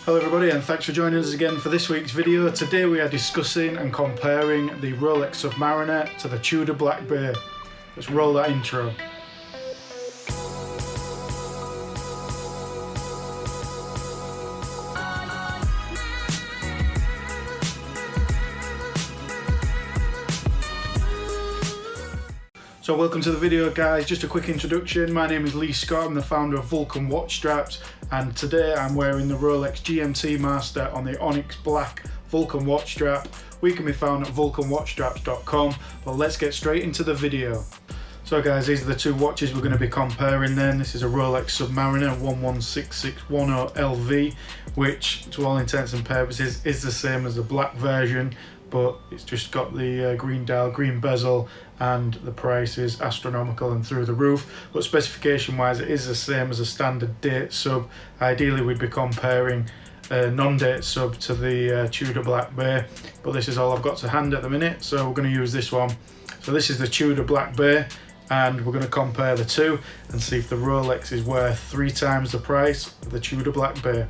Hello everybody, and thanks for joining us again for this week's video. Today we are discussing and comparing the Rolex Submariner to the Tudor Black Bay. Let's roll that intro. So welcome to the video guys, just a quick introduction. My name is Lee Scott, I'm the founder of Vulcan watch straps, and today I'm wearing the Rolex GMT Master on the Onyx Black Vulcan watch strap. We can be found at vulcanwatchstraps.com, but let's get straight into the video. So guys, these are the two watches we're going to be comparing then. This is a Rolex Submariner 116610 LV, which to all intents and purposes is the same as the black version, but it's just got the green dial, green bezel, and the price is astronomical and through the roof. But specification wise, it is the same as a standard date sub. Ideally we'd be comparing a non-date sub to the Tudor Black Bay, but this is all I've got to hand at the minute, so we're going to use this one. So this is the Tudor Black Bay, and we're going to compare the two and see if the Rolex is worth 3 times the price of the Tudor Black Bay.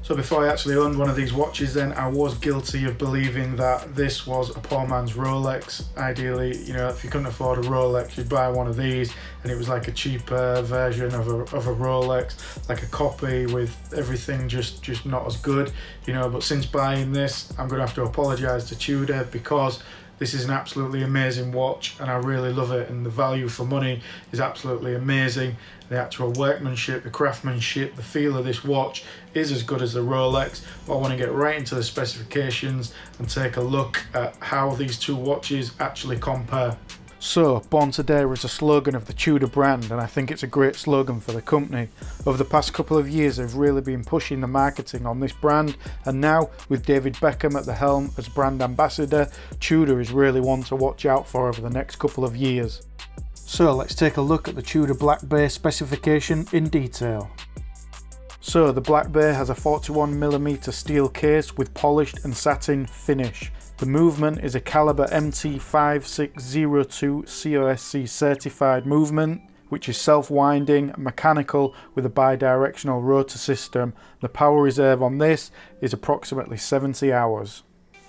So before I actually owned one of these watches then, I was guilty of believing that this was a poor man's Rolex. Ideally, you know, if you couldn't afford a Rolex, you'd buy one of these and it was like a cheaper version of a Rolex, like a copy with everything just not as good, you know. But since buying this, I'm going to have to apologise to Tudor, because this is an absolutely amazing watch and I really love it, and the value for money is absolutely amazing. The actual workmanship, the craftsmanship, the feel of this watch is as good as the Rolex. But I want to get right into the specifications and take a look at how these two watches actually compare. So, Born to Dare is a slogan of the Tudor brand, and I think it's a great slogan for the company. Over the past couple of years they've really been pushing the marketing on this brand, and now with David Beckham at the helm as brand ambassador, Tudor is really one to watch out for over the next couple of years. So let's take a look at the Tudor Black Bay specification in detail. So the Black Bay has a 41mm steel case with polished and satin finish. The movement is a caliber MT5602 COSC certified movement, which is self-winding, mechanical with a bi-directional rotor system. The power reserve on this is approximately 70 hours.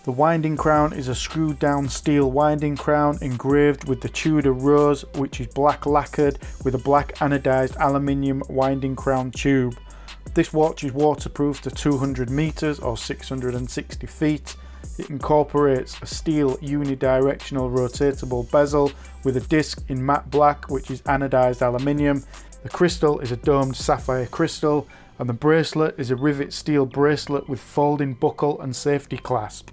The winding crown is a screwed down steel winding crown engraved with the Tudor rose, which is black lacquered with a black anodized aluminium winding crown tube. This watch is waterproof to 200 meters or 660 feet. It incorporates a steel unidirectional rotatable bezel with a disc in matte black, which is anodized aluminium. The crystal is a domed sapphire crystal, and the bracelet is a rivet steel bracelet with folding buckle and safety clasp.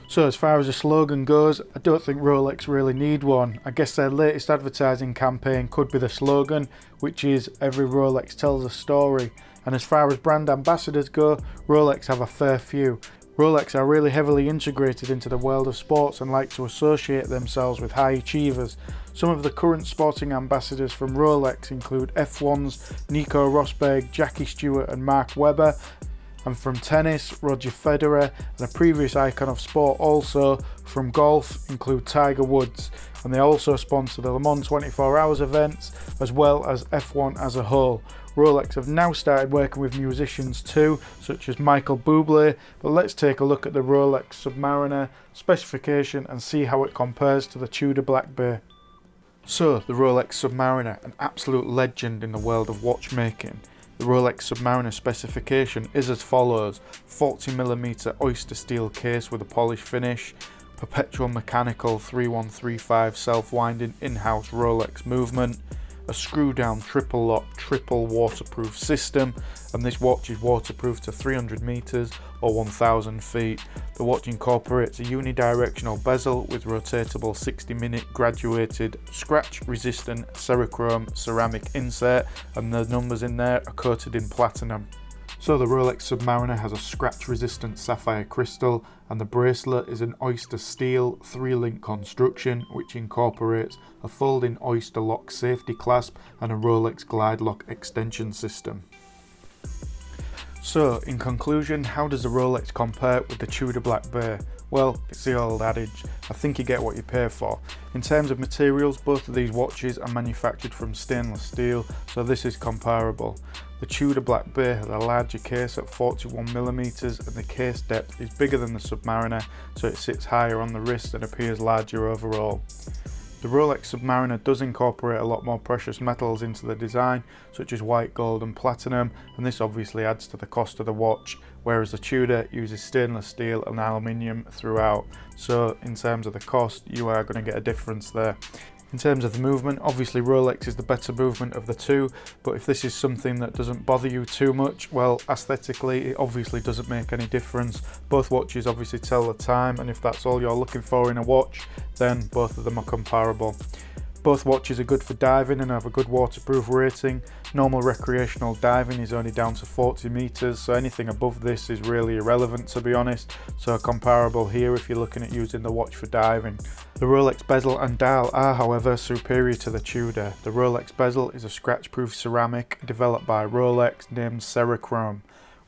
So as far as the slogan goes, I don't think Rolex really need one. I guess their latest advertising campaign could be the slogan, which is "Every Rolex tells a story." And as far as brand ambassadors go, Rolex have a fair few. Rolex are really heavily integrated into the world of sports and like to associate themselves with high achievers. Some of the current sporting ambassadors from Rolex include F1's Nico Rosberg, Jackie Stewart and Mark Webber, and from tennis, Roger Federer, and a previous icon of sport also from golf include Tiger Woods, and they also sponsor the Le Mans 24 Hours events as well as F1 as a whole. Rolex have now started working with musicians too, such as Michael Bublé, but let's take a look at the Rolex Submariner specification and see how it compares to the Tudor Black Bay. So, the Rolex Submariner, an absolute legend in the world of watchmaking. The Rolex Submariner specification is as follows: 40mm oyster steel case with a polished finish, perpetual mechanical 3135 self-winding in-house Rolex movement, a screw down triple lock triple waterproof system, and this watch is waterproof to 300 meters or 1000 feet. The watch incorporates a unidirectional bezel with rotatable 60-minute graduated scratch resistant Cerachrome ceramic insert, and the numbers in there are coated in platinum. So the Rolex Submariner has a scratch resistant sapphire crystal, and the bracelet is an oyster steel 3-link construction which incorporates a folding oyster lock safety clasp and a Rolex glide lock extension system. So in conclusion, how does the Rolex compare with the Tudor Black Bay? Well, it's the old adage, I think you get what you pay for. In terms of materials, both of these watches are manufactured from stainless steel, so this is comparable. The Tudor Black Bay has a larger case at 41mm, and the case depth is bigger than the Submariner, so it sits higher on the wrist and appears larger overall. The Rolex Submariner does incorporate a lot more precious metals into the design, such as white gold and platinum, and this obviously adds to the cost of the watch, whereas the Tudor uses stainless steel and aluminium throughout, so in terms of the cost you are going to get a difference there. In terms of the movement, obviously Rolex is the better movement of the two, but if this is something that doesn't bother you too much, well, aesthetically it obviously doesn't make any difference. Both watches obviously tell the time, and if that's all you're looking for in a watch, then both of them are comparable. Both watches are good for diving and have a good waterproof rating. Normal recreational diving is only down to 40 meters, so anything above this is really irrelevant, to be honest, so comparable here if you're looking at using the watch for diving. The Rolex bezel and dial are, however, superior to the Tudor. The Rolex bezel is a scratch-proof ceramic developed by Rolex named Cerachrome,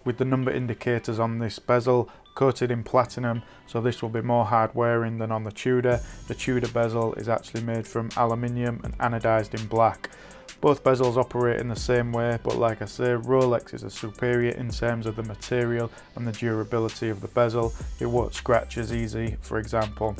with the number indicators on this bezel coated in platinum, so this will be more hard wearing than on the Tudor. The Tudor bezel is actually made from aluminium and anodized in black. Both bezels operate in the same way, but like I say, Rolex is a superior in terms of the material and the durability of the bezel. It won't scratch as easy, for example.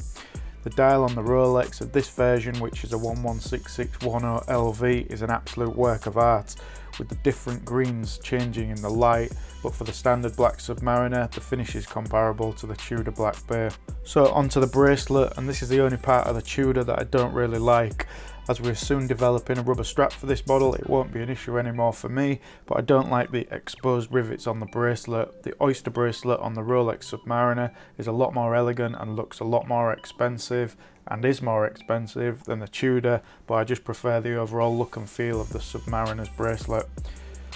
The dial on the Rolex of this version, which is a 116610 LV, is an absolute work of art, with the different greens changing in the light, but for the standard black Submariner, the finish is comparable to the Tudor Black Bay. So onto the bracelet, and this is the only part of the Tudor that I don't really like. As we're soon developing a rubber strap for this model, it won't be an issue anymore for me, but I don't like the exposed rivets on the bracelet. The oyster bracelet on the Rolex Submariner is a lot more elegant and looks a lot more expensive, and is more expensive than the Tudor, but I just prefer the overall look and feel of the Submariner's bracelet.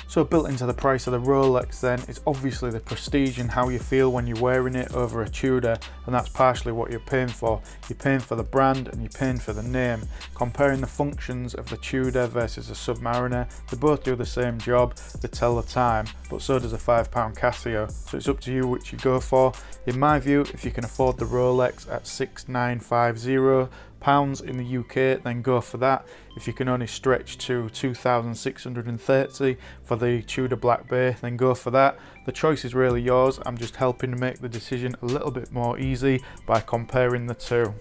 So built into the price of the Rolex then is obviously the prestige and how you feel when you're wearing it over a Tudor, and that's partially what you're paying for. You're paying for the brand and you're paying for the name. Comparing the functions of the Tudor versus the Submariner, they both do the same job, they tell the time, but so does a £5 Casio, so it's up to you which you go for. In my view, if you can afford the Rolex at £6,950 in the UK, then go for that. If you can only stretch to £2,630 for the Tudor Black Bay, then go for that. The choice is really yours. I'm just helping to make the decision a little bit more easy by comparing the two.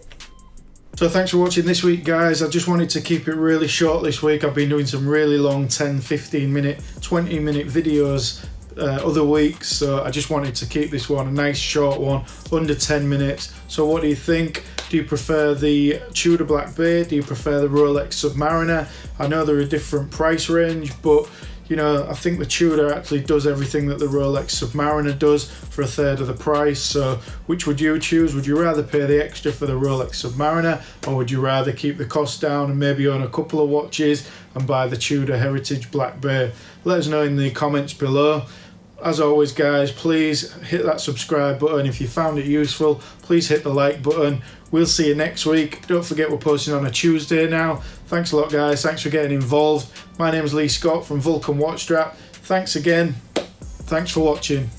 So thanks for watching this week, guys. I just wanted to keep it really short this week. I've been doing some really long 10, 15 minute, 20 minute videos other weeks, so I just wanted to keep this one a nice short one, under 10 minutes. So what do you think? Do you prefer the Tudor Black Bay? Do you prefer the Rolex Submariner? I know they're a different price range, but you know, I think the Tudor actually does everything that the Rolex Submariner does for a third of the price. So which would you choose? Would you rather pay the extra for the Rolex Submariner, or would you rather keep the cost down and maybe own a couple of watches and buy the Tudor Heritage Black Bay? Let us know in the comments below. As always, guys, please hit that subscribe button. If you found it useful, please hit the like button. We'll see you next week. Don't forget we're posting on a Tuesday now. Thanks a lot, guys. Thanks for getting involved. My name is Lee Scott from Vulcan Watch Strap. Thanks again. Thanks for watching.